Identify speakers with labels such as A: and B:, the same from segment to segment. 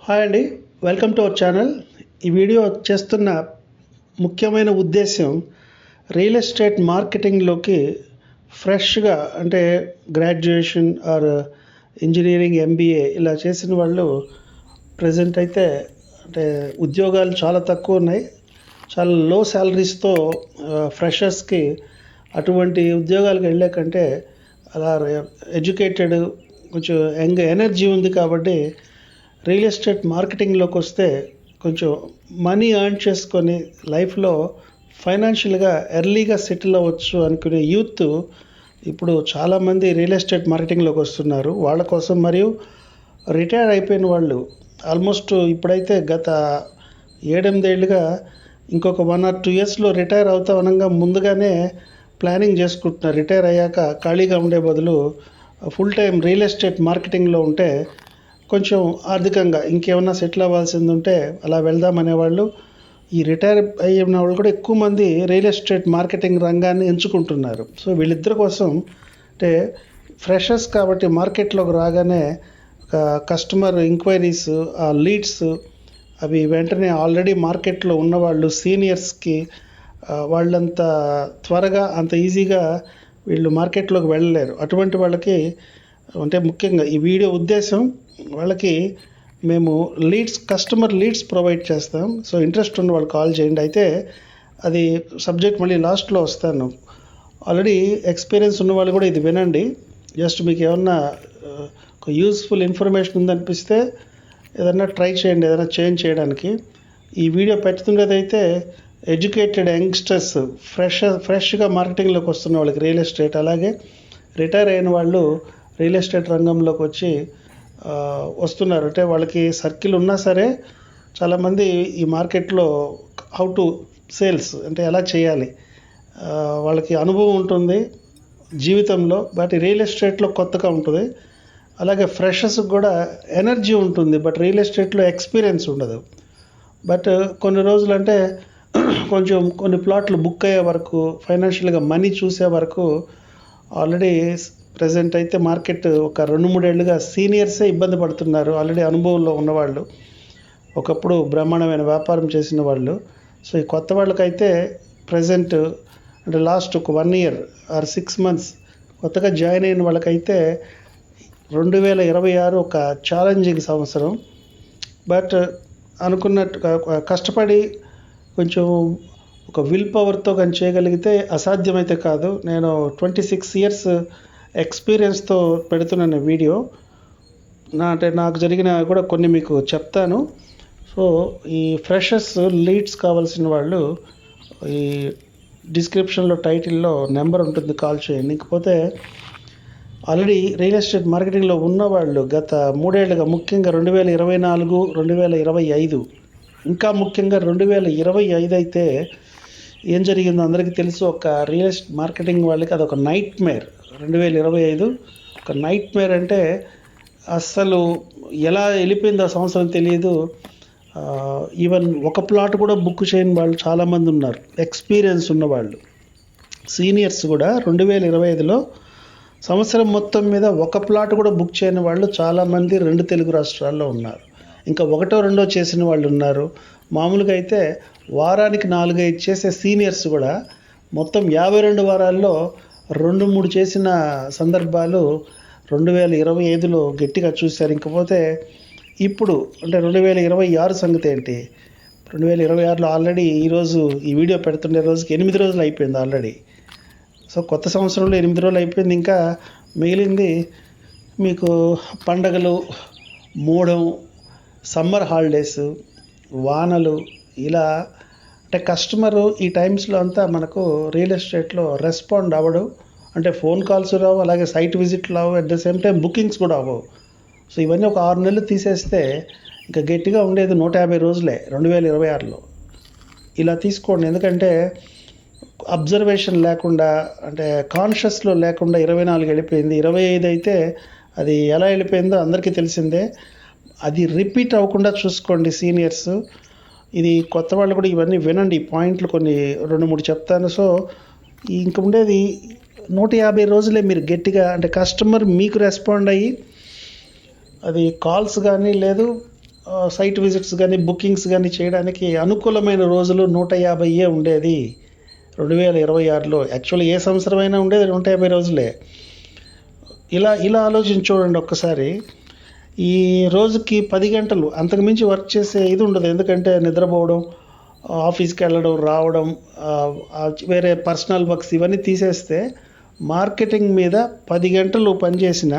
A: Hi అండి, welcome to our channel. ఈ video చేస్తున్న ముఖ్యమైన ఉద్దేశం రియల్ ఎస్టేట్ మార్కెటింగ్లోకి ఫ్రెష్గా అంటే గ్రాడ్యుయేషన్ ఆర్ ఇంజనీరింగ్ ఎంబీఏ ఇలా చేసిన వాళ్ళు ప్రజెంట్ అయితే అంటే ఉద్యోగాలు చాలా తక్కువ ఉన్నాయి, చాలా లో శాలరీస్తో ఫ్రెషర్స్కి అటువంటి ఉద్యోగాలకు వెళ్ళే కంటే అలా ఎడ్యుకేటెడ్ కొంచెం యంగ్ ఎనర్జీ ఉంది కాబట్టి రియల్ ఎస్టేట్ మార్కెటింగ్లోకి వస్తే కొంచెం మనీ ఎర్న్ చేసుకొని లైఫ్లో ఫైనాన్షియల్గా ఎర్లీగా సెటిల్ అవ్వచ్చు అనుకునే యూత్ ఇప్పుడు చాలామంది రియల్ ఎస్టేట్ మార్కెటింగ్లోకి వస్తున్నారు. వాళ్ళ కోసం మరియు రిటైర్ అయిపోయిన వాళ్ళు ఆల్మోస్ట్ ఇప్పుడైతే గత 7-8 ఏళ్ళుగా ఇంకొక 1 or 2 ఇయర్స్లో రిటైర్ అవుతా అనగా ముందుగానే ప్లానింగ్ చేసుకుంటున్నారు. రిటైర్ అయ్యాక ఖాళీగా ఉండే బదులు ఫుల్ టైం రియల్ ఎస్టేట్ మార్కెటింగ్లో ఉంటే కొంచెం ఆర్థికంగా ఇంకేమన్నా సెటిల్ అవ్వాల్సింది ఉంటే అలా వెళ్దామనేవాళ్ళు. ఈ రిటైర్ అయిన వాళ్ళు కూడా ఎక్కువ మంది రియల్ ఎస్టేట్ మార్కెటింగ్ రంగాన్ని ఎంచుకుంటున్నారు. సో వీళ్ళిద్దరి కోసం అంటే ఫ్రెషర్స్ కాబట్టి మార్కెట్లోకి రాగానే కస్టమర్ ఎంక్వైరీస్, ఆ లీడ్స్ అవి వెంటనే ఆల్రెడీ మార్కెట్లో ఉన్నవాళ్ళు సీనియర్స్కి వాళ్ళంత త్వరగా అంత ఈజీగా వీళ్ళు మార్కెట్లోకి వెళ్ళలేరు. అటువంటి వాళ్ళకి అంటే ముఖ్యంగా ఈ వీడియో ఉద్దేశం వాళ్ళకి మేము కస్టమర్ లీడ్స్ ప్రొవైడ్ చేస్తాం. సో ఇంట్రెస్ట్ ఉన్న వాళ్ళు కాల్ చేయండి. అయితే అది సబ్జెక్ట్ మళ్ళీ లాస్ట్లో వస్తాను. ఆల్రెడీ ఎక్స్పీరియన్స్ ఉన్న వాళ్ళు కూడా ఇది వినండి. జస్ట్ మీకు ఏమన్నా ఒక యూస్ఫుల్ ఇన్ఫర్మేషన్ ఉందనిపిస్తే ఏదన్నా ట్రై చేయండి, ఏదైనా చేంజ్ చేయడానికి. ఈ వీడియో పెడుతున్నదైతే ఎడ్యుకేటెడ్ యంగ్స్టర్స్ ఫ్రెష్గా మార్కెటింగ్లోకి వస్తున్న వాళ్ళకి రియల్ ఎస్టేట్, అలాగే రిటైర్ అయిన వాళ్ళు రియల్ ఎస్టేట్ రంగంలోకి వచ్చి వస్తున్నారు. అంటే వాళ్ళకి సర్కిల్ ఉన్నా సరే చాలామంది ఈ మార్కెట్లో హౌ టు సేల్స్ అంటే ఎలా చేయాలి వాళ్ళకి అనుభవం ఉంటుంది జీవితంలో, బట్ రియల్ ఎస్టేట్లో కొత్తగా ఉంటుంది. అలాగే ఫ్రెషర్స్కి కూడా ఎనర్జీ ఉంటుంది, బట్ రియల్ ఎస్టేట్లో ఎక్స్పీరియన్స్ ఉండదు. బట్ కొన్ని రోజులు అంటే కొంచెం కొన్ని ప్లాట్లు బుక్ అయ్యే వరకు ఫైనాన్షియల్గా మనీ చూసే వరకు ఆల్రెడీ ప్రజెంట్ అయితే మార్కెట్ ఒక 2-3 ఏళ్ళుగా సీనియర్సే ఇబ్బంది పడుతున్నారు. ఆల్రెడీ అనుభవంలో ఉన్నవాళ్ళు, ఒకప్పుడు బ్రహ్మాండమైన వ్యాపారం చేసిన వాళ్ళు. సో ఈ కొత్త వాళ్ళకైతే ప్రజెంట్ అంటే లాస్ట్ ఒక 1 year or 6 months కొత్తగా జాయిన్ అయిన వాళ్ళకైతే 2026 ఒక ఛాలెంజింగ్ సంవత్సరం. బట్ అనుకున్నట్టు కష్టపడి కొంచెం ఒక విల్ పవర్తో కానీ చేయగలిగితే అసాధ్యమైతే కాదు. నేను 26 years ఎక్స్పీరియన్స్తో పెడుతున్నాను వీడియో. అంటే నాకు జరిగిన కూడా కొన్ని మీకు చెప్తాను. సో ఈ ఫ్రెషర్స్ లీడ్స్ కావాల్సిన వాళ్ళు ఈ డిస్క్రిప్షన్లో టైటిల్లో నెంబర్ ఉంటుంది, కాల్ చేయండి. ఇంకపోతే ఆల్రెడీ రియల్ ఎస్టేట్ మార్కెటింగ్లో ఉన్నవాళ్ళు గత 3 ఏళ్ళుగా ముఖ్యంగా 2024, 2025 ఇంకా ముఖ్యంగా 2025 అయితే ఏం జరిగిందో అందరికీ తెలుసు. ఒక రియల్ ఎస్టేట్ మార్కెటింగ్ వాళ్ళకి అదొక నైట్ మేర్. 2025 ఒక నైట్ మేర్ అంటే అస్సలు ఎలా వెళ్ళిపోయిందో ఆ సంవత్సరం తెలియదు. ఈవెన్ ఒక ప్లాట్ కూడా బుక్ చేయని వాళ్ళు చాలామంది ఉన్నారు, ఎక్స్పీరియన్స్ ఉన్నవాళ్ళు సీనియర్స్ కూడా. 2025లో సంవత్సరం మొత్తం మీద ఒక ప్లాట్ కూడా బుక్ చేయని వాళ్ళు చాలామంది 2 తెలుగు రాష్ట్రాల్లో ఉన్నారు. ఇంకా 1-2 చేసిన వాళ్ళు ఉన్నారు. మామూలుగా అయితే వారానికి 4-5 చేసే సీనియర్స్ కూడా మొత్తం 52 వారాల్లో 2-3 చేసిన సందర్భాలు 2025లో గట్టిగా చూశారు. ఇంకపోతే ఇప్పుడు అంటే 2026 సంగతి ఏంటి? 2026లో ఆల్రెడీ ఈరోజు ఈ వీడియో పెడుతుండే రోజుకి 8 రోజులు అయిపోయింది ఆల్రెడీ. సో కొత్త సంవత్సరంలో 8 రోజులు అయిపోయింది. ఇంకా మిగిలింది మీకు పండగలు, మూడం, సమ్మర్ హాలిడేస్, వానలు, ఇలా అంటే కస్టమరు ఈ టైమ్స్లో అంతా మనకు రియల్ ఎస్టేట్లో రెస్పాండ్ అవ్వడు. అంటే ఫోన్ కాల్స్ రావు, అలాగే సైట్ విజిట్లు రావు, at the same time bookings కూడా అవ్వవు. సో ఇవన్నీ ఒక 6 నెలలు తీసేస్తే ఇంకా గట్టిగా ఉండేది 150 రోజులే 2026లో. ఇలా తీసుకోండి. ఎందుకంటే అబ్జర్వేషన్ లేకుండా అంటే కాన్షియస్లో లేకుండా 24 వెళ్ళిపోయింది. 25 అయితే అది ఎలా వెళ్ళిపోయిందో అందరికీ తెలిసిందే. అది రిపీట్ అవ్వకుండా చూసుకోండి సీనియర్స్. ఇది కొత్త వాళ్ళు కూడా ఇవన్నీ వినండి. ఈ పాయింట్లు కొన్ని 2-3 చెప్తాను. సో ఇంక ఉండేది 150 రోజులే మీరు గట్టిగా అంటే కస్టమర్ మీకు రెస్పాండ్ అయ్యి అది కాల్స్ కానీ లేదు సైట్ విజిట్స్ కానీ బుకింగ్స్ కానీ చేయడానికి అనుకూలమైన రోజులు 150 ఉండేది 2026లో. యాక్చువల్లీ ఏ సంవత్సరమైనా ఉండేది 150 రోజులే. ఇలా ఆలోచించి చూడండి ఒక్కసారి. ఈ రోజుకి 10 గంటలు అంతకుమించి వర్క్ చేసే ఇది ఉండదు. ఎందుకంటే నిద్రపోవడం, ఆఫీస్కి వెళ్ళడం, రావడం, వేరే పర్సనల్ వర్క్స్ ఇవన్నీ తీసేస్తే మార్కెటింగ్ మీద 10 గంటలు పనిచేసిన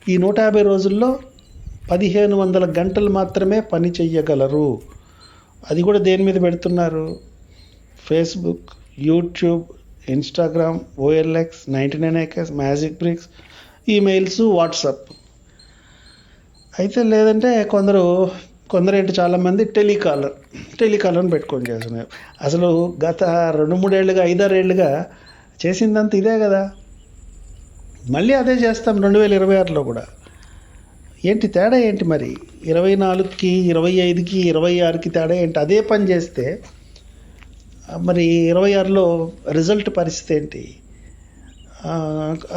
A: ఈ 150 రోజుల్లో 1500 గంటలు మాత్రమే పని చెయ్యగలరు. అది కూడా దేని మీద పెడుతున్నారు? Facebook, YouTube, Instagram, OLX, 99acres, MagicBricks, emails, WhatsApp. అయితే లేదంటే కొందరేంటి చాలామంది టెలికాలర్ని పెట్టుకొని చేస్తున్నారు. అసలు గత 2-3 ఏళ్ళుగా 5-6 ఏళ్ళుగా చేసిందంత ఇదే కదా, మళ్ళీ అదే చేస్తాం 2026లో కూడా. ఏంటి తేడా ఏంటి మరి? 24కి, 25కి, 26కి తేడా ఏంటి? అదే పని చేస్తే మరి 26లో రిజల్ట్ పరిస్థితి ఏంటి?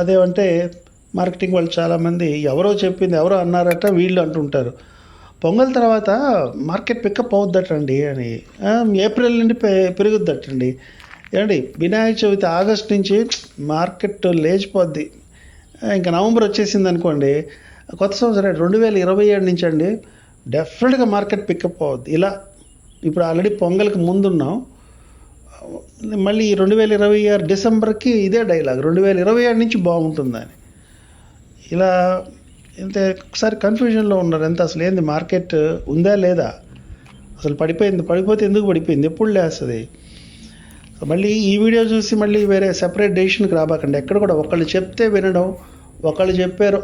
A: అదేమంటే మార్కెటింగ్ వాళ్ళు చాలామంది ఎవరో చెప్పింది ఎవరో అన్నారట వీళ్ళు అంటుంటారు. పొంగల్ తర్వాత మార్కెట్ పికప్ అవుద్దటండి అని, ఏప్రిల్ నుండి పెరుగుద్దటండి. ఏమండి, వినాయక చవితి ఆగస్ట్ నుంచి మార్కెట్ లేచిపోద్ది. ఇంకా నవంబర్ వచ్చేసింది అనుకోండి, కొత్త సంవత్సరం 2027 నుంచి అండి డెఫినెట్గా మార్కెట్ పికప్ అవుద్ది. ఇలా ఇప్పుడు ఆల్రెడీ పొంగల్కి ముందున్నాం, మళ్ళీ 2026 డిసెంబర్కి ఇదే డైలాగ్, 2027 నుంచి బాగుంటుందని. ఇలా ఇంత ఒకసారి కన్ఫ్యూజన్లో ఉన్నారు. ఎంత అసలు ఏంది, మార్కెట్ ఉందా లేదా, అసలు పడిపోతే ఎందుకు పడిపోయింది, ఎప్పుడు లేస్తుంది? మళ్ళీ ఈ వీడియో చూసి మళ్ళీ వేరే సెపరేట్ డెసిషన్కి రాబాకండి. ఎక్కడ కూడా ఒకళ్ళు చెప్తే వినడం, ఒకళ్ళు చెప్పారు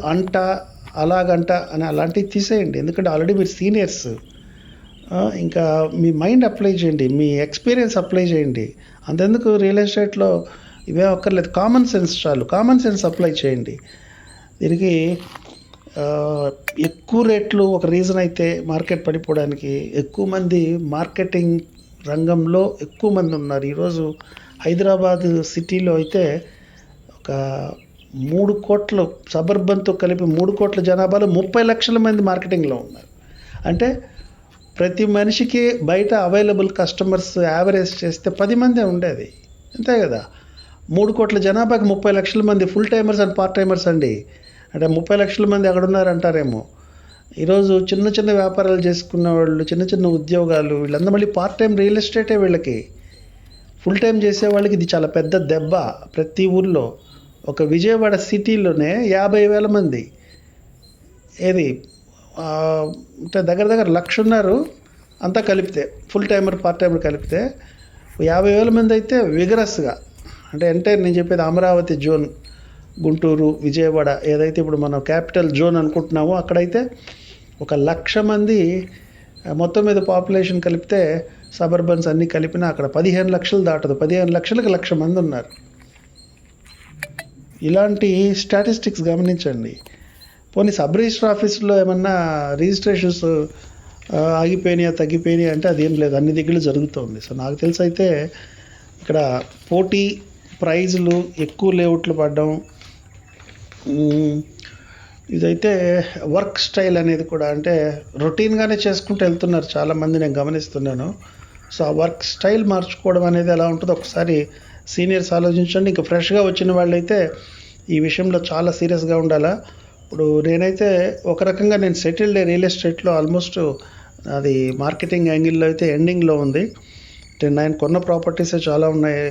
A: అలాగంట అని అలాంటివి తీసేయండి. ఎందుకంటే ఆల్రెడీ మీరు సీనియర్స్. ఇంకా మీ మైండ్ అప్లై చేయండి, మీ ఎక్స్పీరియన్స్ అప్లై చేయండి. అంతెందుకు రియల్ ఎస్టేట్లో ఇవే అక్కర్లేదు, కామన్ సెన్స్ చాలు. కామన్ సెన్స్ అప్లై చేయండి. దీనికి ఎక్కువ రేట్లు ఒక రీజన్ అయితే మార్కెట్ పడిపోవడానికి, ఎక్కువ మంది మార్కెటింగ్ రంగంలో ఎక్కువ మంది ఉన్నారు. ఈరోజు హైదరాబాద్ సిటీలో అయితే ఒక 3 కోట్ల సబర్బన్తో కలిపి 3 కోట్ల జనాభాలో 30 లక్షల మంది మార్కెటింగ్లో ఉన్నారు. అంటే ప్రతి మనిషికి బయట అవైలబుల్ కస్టమర్స్ యావరేజ్ చేస్తే 10 మందే ఉండేది, అంతే కదా. 3 కోట్ల జనాభాకి 30 లక్షల మంది full timers and part timers అండి. అంటే 30 లక్షల మంది ఎక్కడున్నారంటారేమో. ఈరోజు చిన్న చిన్న వ్యాపారాలు చేసుకున్న వాళ్ళు, చిన్న చిన్న ఉద్యోగాలు, వీళ్ళందరూ మళ్ళీ పార్ట్ టైం రియల్ ఎస్టేటే వీళ్ళకి. ఫుల్ టైం చేసే వాళ్ళకి ఇది చాలా పెద్ద దెబ్బ. ప్రతి ఊర్లో ఒక విజయవాడ సిటీలోనే 50,000 మంది, ఏది అంటే దగ్గర 1,00,000 ఉన్నారు అంతా కలిపితే, ఫుల్ టైమర్ పార్ట్ టైమర్ కలిపితే 50,000 మంది అయితే విగరస్గా. అంటే నేను చెప్పేది అమరావతి జోన్, గుంటూరు, విజయవాడ ఏదైతే ఇప్పుడు మనం క్యాపిటల్ జోన్ అనుకుంటున్నామో అక్కడైతే 1,00,000 మంది మొత్తం మీద పాపులేషన్ కలిపితే, సబర్బన్స్ అన్నీ కలిపినా అక్కడ 15 లక్షలు దాటదు. 15 లక్షలకు 1,00,000 మంది ఉన్నారు. ఇలాంటి స్టాటిస్టిక్స్ గమనించండి. పోనీ సబ్ రిజిస్టర్ ఆఫీసులో ఏమన్నా రిజిస్ట్రేషన్స్ ఆగిపోయినాయా తగ్గిపోయినాయి అంటే అదేం లేదు, అన్ని దగ్గర జరుగుతుంది. సో నాకు తెలిసి అయితే ఇక్కడ పోటీ, ప్రైజులు, ఎక్కువ లేఅవుట్లు పడడం, ఇదైతే వర్క్ స్టైల్ అనేది కూడా అంటే రొటీన్గానే చేసుకుంటూ వెళ్తున్నారు చాలామంది, నేను గమనిస్తున్నాను. సో ఆ వర్క్ స్టైల్ మార్చుకోవడం అనేది ఎలా ఉంటుందో ఒకసారి సీనియర్స్ ఆలోచించండి. ఇంకా ఫ్రెష్గా వచ్చిన వాళ్ళైతే ఈ విషయంలో చాలా సీరియస్గా ఉండాలా. ఇప్పుడు నేనైతే ఒక రకంగా నేను సెటిల్డ్ రియల్ ఎస్టేట్లో ఆల్మోస్ట్ అది మార్కెటింగ్ యాంగిల్లో అయితే ఎండింగ్లో ఉంది. నేను కొన్న ప్రాపర్టీసే చాలా ఉన్నాయి.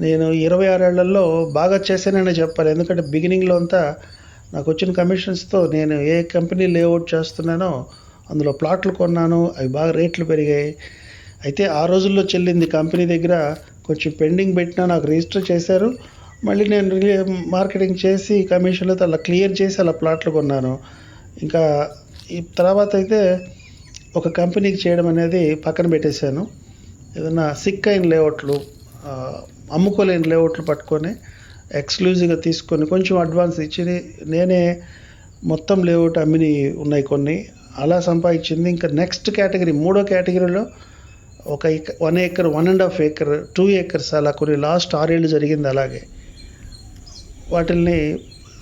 A: నేను 26 ఏళ్లలో బాగా చేశానని చెప్పాలి. ఎందుకంటే బిగినింగ్లో అంతా నాకు వచ్చిన కమిషన్స్తో నేను ఏ కంపెనీ లేఅవుట్ చేస్తున్నానో అందులో ప్లాట్లు కొన్నాను, అవి బాగా రేట్లు పెరిగాయి. అయితే ఆ రోజుల్లో చెల్లింది కంపెనీ దగ్గర కొంచెం పెండింగ్ పెట్టినా నాకు రిజిస్టర్ చేశారు. మళ్ళీ నేను మార్కెటింగ్ చేసి కమిషన్లతో అలా క్లియర్ చేసి అలా ప్లాట్లు కొన్నాను. ఇంకా ఈ తర్వాత అయితే ఒక కంపెనీకి చేయడం అనేది పక్కన పెట్టేశాను. ఏదైనా సిక్ అయిన లేఅవుట్లు, అమ్ముకోలేని లేఅవుట్లు పట్టుకొని ఎక్స్క్లూజివ్గా తీసుకొని కొంచెం అడ్వాన్స్ ఇచ్చి నేనే మొత్తం లేఅవుట్ అమ్మిని ఉన్నాయి కొన్ని, అలా సంపాదించింది. ఇంకా నెక్స్ట్ కేటగిరీ, 3వ కేటగిరీలో 1 acre, 1.5 acre, 2 acres అలా కొన్ని లాస్ట్ 6 ఏళ్ళు జరిగింది. అలాగే వాటిల్ని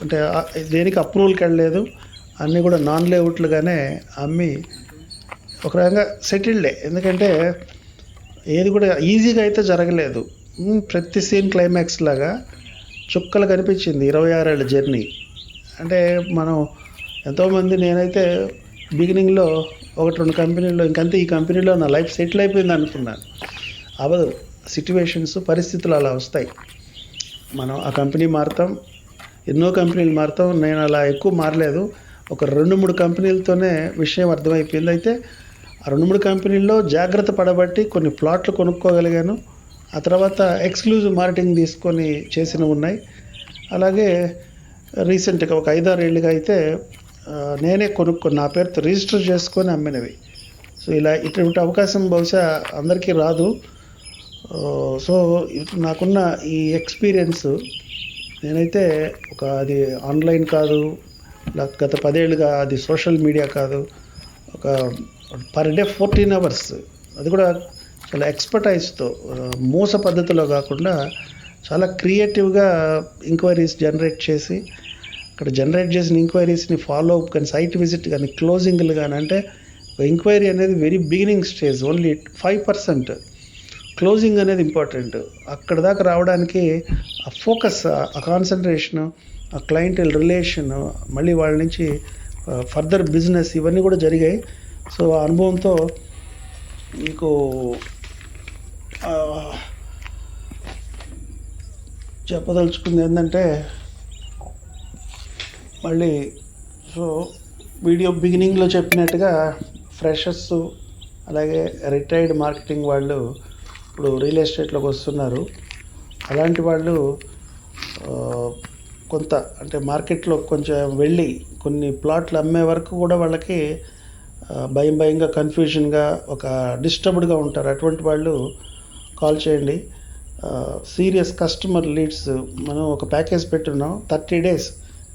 A: అంటే దేనికి అప్రూవల్కి వెళ్ళలేదు, అన్నీ కూడా నాన్ లేఅవుట్లుగానే అమ్మి ఒక రకంగా సెటిల్డే. ఎందుకంటే ఏది కూడా ఈజీగా అయితే జరగలేదు. ప్రతి సీన్ క్లైమాక్స్ లాగా చుక్కలు కనిపించింది 26 ఏళ్ళ జర్నీ. అంటే మనం ఎంతోమంది, నేనైతే బిగినింగ్లో 1-2 కంపెనీల్లో ఇంకంతే, ఈ కంపెనీలో నా లైఫ్ సెటిల్ అయిపోయింది అనుకున్నాను. అవ్వదు. సిట్యువేషన్స్, పరిస్థితులు అలా వస్తాయి. మనం ఆ కంపెనీ మారుతాం, ఎన్నో కంపెనీలు మారుతాం. నేను అలా ఎక్కువ మారలేదు. ఒక 2-3 కంపెనీలతోనే విషయం అర్థమైపోయింది. అయితే ఆ 2-3 కంపెనీల్లో జాగ్రత్త పడబట్టి కొన్ని ప్లాట్లు కొనుక్కోగలిగాను. ఆ తర్వాత ఎక్స్క్లూజివ్ మార్కెటింగ్ తీసుకొని చేసినవి ఉన్నాయి. అలాగే రీసెంట్గా ఒక 5-6 ఏళ్ళుగా అయితే నేనే కొనుక్కొని నా పేరుతో రిజిస్టర్ చేసుకొని అమ్మినవి. సో ఇలా ఇటువంటి అవకాశం బహుశా అందరికీ రాదు. సో నాకున్న ఈ ఎక్స్పీరియన్స్, నేనైతే అది ఆన్లైన్ కాదు, గత 10 ఏళ్ళుగా అది సోషల్ మీడియా కాదు, ఒక పర్ డే 14 అవర్స్, అది కూడా చాలా ఎక్స్పర్టైజ్తో, మోస పద్ధతిలో కాకుండా చాలా క్రియేటివ్గా ఎంక్వైరీస్ జనరేట్ చేసి, అక్కడ జనరేట్ చేసిన ఎంక్వైరీస్ని ఫాలో అప్ కానీ, సైట్ విజిట్ కానీ, క్లోజింగ్లు కానీ, అంటే ఎంక్వైరీ అనేది very beginning stage, only 5%. Closing అనేది ఇంపార్టెంట్. అక్కడ దాకా రావడానికి ఆ ఫోకస్, ఆ కాన్సన్ట్రేషను, ఆ క్లయింటల్ రిలేషన్, మళ్ళీ వాళ్ళ నుంచి ఫర్దర్ బిజినెస్, ఇవన్నీ కూడా జరిగాయి. సో ఆ అనుభవంతో మీకు చెప్పదలుచుకుంది ఏంటంటే, మళ్ళీ సో వీడియో బిగినింగ్లో చెప్పినట్టుగా ఫ్రెషర్స్, అలాగే రిటైర్డ్ మార్కెటింగ్ వాళ్ళు ఇప్పుడు రియల్ ఎస్టేట్లోకి వస్తున్నారు. అలాంటి వాళ్ళు కొంత అంటే మార్కెట్లో కొంచెం వెళ్ళి కొన్ని ప్లాట్లు అమ్మే వరకు కూడా వాళ్ళకి భయంగా, కన్ఫ్యూజన్గా, ఒక డిస్టర్బ్డ్గా ఉంటారు. అటువంటి వాళ్ళు కాల్ చేయండి. సీరియస్ కస్టమర్ లీడ్స్ మనం ఒక ప్యాకేజ్ పెట్టున్నాం. 30 days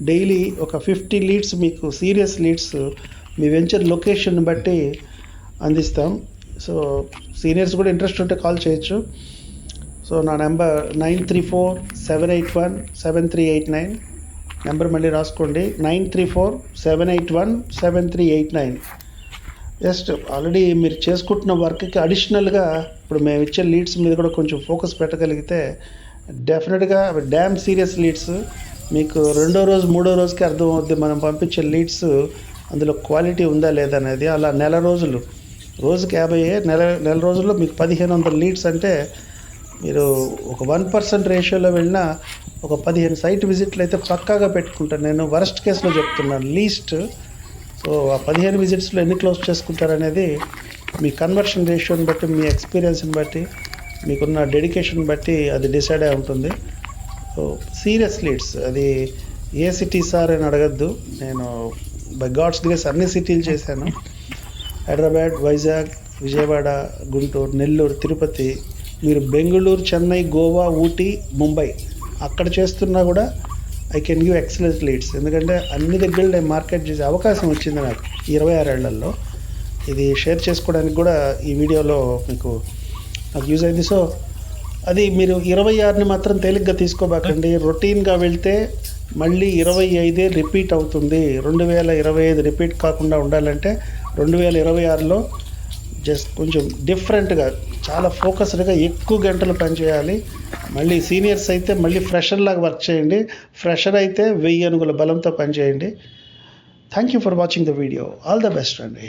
A: డైలీ ఒక 50 లీడ్స్, మీకు సీరియస్ లీడ్స్ మీ వెంచర్ లొకేషన్ బట్టి అందిస్తాం. సో సీనియర్స్ కూడా ఇంట్రెస్ట్ ఉంటే కాల్ చేయొచ్చు. సో నా నెంబర్ 9347817389. నెంబర్ మళ్ళీ రాసుకోండి, 9347817389. జస్ట్ ఆల్రెడీ మీరు చేసుకుంటున్న వర్క్కి అడిషనల్గా ఇప్పుడు మేము ఇచ్చే లీడ్స్ మీద కూడా కొంచెం ఫోకస్ పెట్టగలిగితే డెఫినెట్గా డ్యామ్ సీరియస్ లీడ్స్ మీకు రెండో రోజు, మూడో రోజుకి అర్థమవుద్ది మనం పంపించే లీడ్స్ అందులో క్వాలిటీ ఉందా లేదా అనేది. అలా నెల రోజులు, రోజుకి 50, నెల రోజుల్లో మీకు 1500 లీడ్స్ అంటే, మీరు ఒక 1% రేషియోలో వెళ్ళినా ఒక 15 సైట్ విజిట్లు అయితే పక్కాగా పెట్టుకుంటాను. నేను వరస్ట్ కేసులో చెప్తున్నాను, లీస్ట్. సో ఆ 15 విజిట్స్లో ఎన్ని క్లోజ్ చేసుకుంటారనేది మీ కన్వర్షన్ రేషియోని బట్టి, మీ ఎక్స్పీరియన్స్ని బట్టి, మీకున్న డెడికేషన్ బట్టి అది డిసైడ్ అయి ఉంటుంది. సో సీరియస్ లీడ్స్, అది ఏ సిటీ సార్ అని అడగద్దు. నేను బై గాడ్స్ గ్రేస్ అన్ని సిటీలు చేశాను. హైదరాబాద్, వైజాగ్, విజయవాడ, గుంటూరు, నెల్లూరు, తిరుపతి. మీరు బెంగళూరు, చెన్నై, గోవా, ఊటీ, ముంబై అక్కడ చేస్తున్నా కూడా I can give excellent leads. ఎందుకంటే అన్ని దగ్గర నేను మార్కెట్ చేసే అవకాశం వచ్చింది నాకు 26 ఏళ్లలో. ఇది షేర్ చేసుకోవడానికి కూడా ఈ వీడియోలో మీకు నాకు యూజ్ అయింది. సో అది మీరు 26ని మాత్రం తేలిగ్గా తీసుకోబాకండి. రొటీన్గా వెళ్తే మళ్ళీ 25 రిపీట్ అవుతుంది. 2025 రిపీట్ కాకుండా ఉండాలంటే 2026లో జస్ట్ కొంచెం డిఫరెంట్గా, చాలా ఫోకస్డ్గా ఎక్కువ గంటలు పనిచేయాలి. మళ్ళీ సీనియర్స్ అయితే మళ్ళీ ఫ్రెషర్ లాగా వర్క్ చేయండి. ఫ్రెషర్ అయితే 1000 అడుగుల బలంతో పనిచేయండి. Thank you for watching the video. All the best అండి.